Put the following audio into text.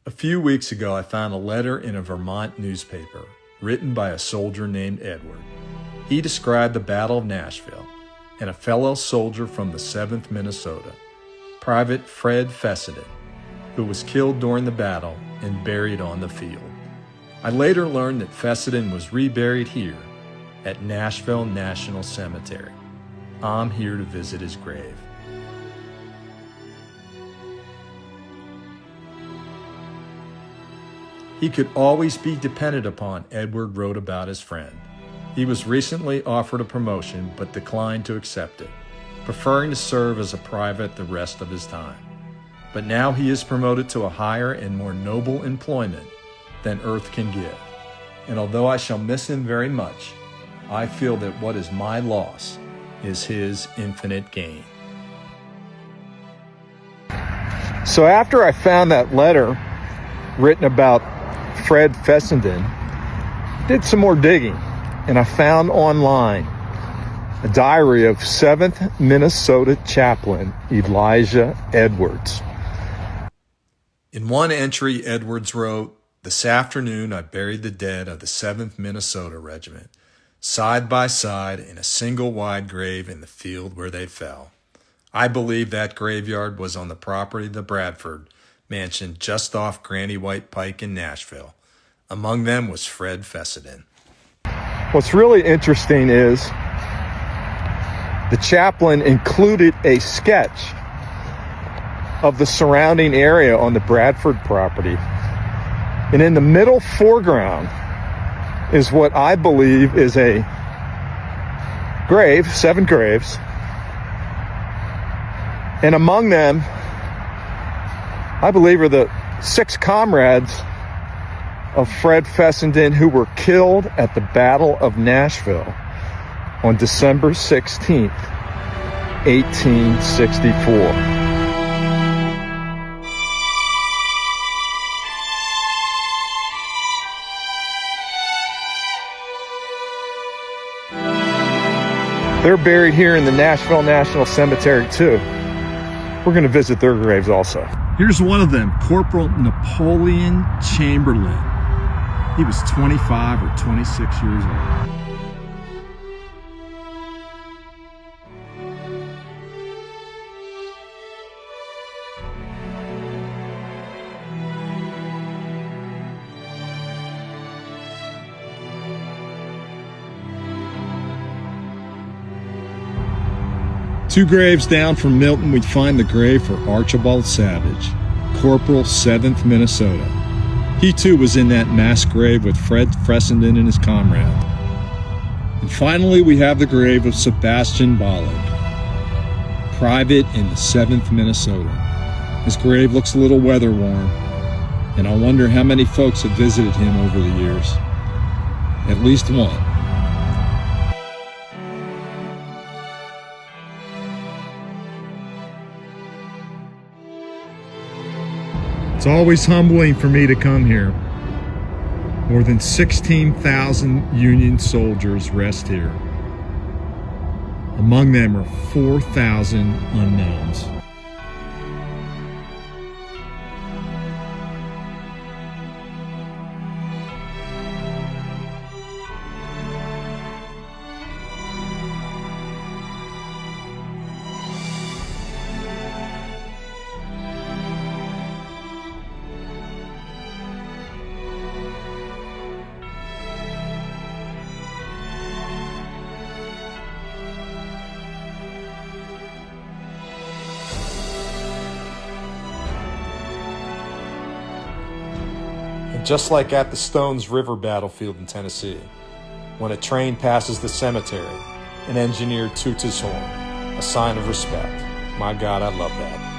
A few weeks ago, I found a letter in a Vermont newspaper written by a soldier named Edward. He described the Battle of Nashville and a fellow soldier from the 7th Minnesota, Private Fred Fessenden, who was killed during the battle and buried on the field. I later learned that Fessenden was reburied here at Nashville National Cemetery. I'm here to visit his grave. He could always be depended upon, Edward wrote about his friend. He was recently offered a promotion but declined to accept it, preferring to serve as a private the rest of his time. But now he is promoted to a higher and more noble employment than earth can give. And although I shall miss him very much, I feel that what is my loss is his infinite gain. So after I found that letter written about Fred Fessenden, did some more digging, and I found online a diary of 7th Minnesota chaplain Elijah Edwards. In one entry, Edwards wrote, "This afternoon I buried the dead of the 7th Minnesota Regiment, side by side in a single wide grave in the field where they fell. I believe that graveyard was on the property of the Bradford mansion just off Granny White Pike in Nashville. Among them was Fred Fessenden." What's really interesting is the chaplain included a sketch of the surrounding area on the Bradford property. And in the middle foreground is what I believe is a grave, 7 graves. And among them, I believe, are the 6 comrades of Fred Fessenden who were killed at the Battle of Nashville on December 16th, 1864. They're buried here in the Nashville National Cemetery too. We're going to visit their graves also. Here's one of them, Corporal Napoleon Chamberlain. He was 25 or 26 years old. Two graves down from Milton, we'd find the grave for Archibald Savage, Corporal, 7th Minnesota. He too was in that mass grave with Fred Fessenden and his comrade. And finally, we have the grave of Sebastian Ballard, private in the 7th Minnesota. His grave looks a little weather-worn, and I wonder how many folks have visited him over the years. At least one. It's always humbling for me to come here. More than 16,000 Union soldiers rest here. Among them are 4,000 unknowns. Just like at the Stones River battlefield in Tennessee, when a train passes the cemetery, an engineer toots his horn, a sign of respect. My God, I love that.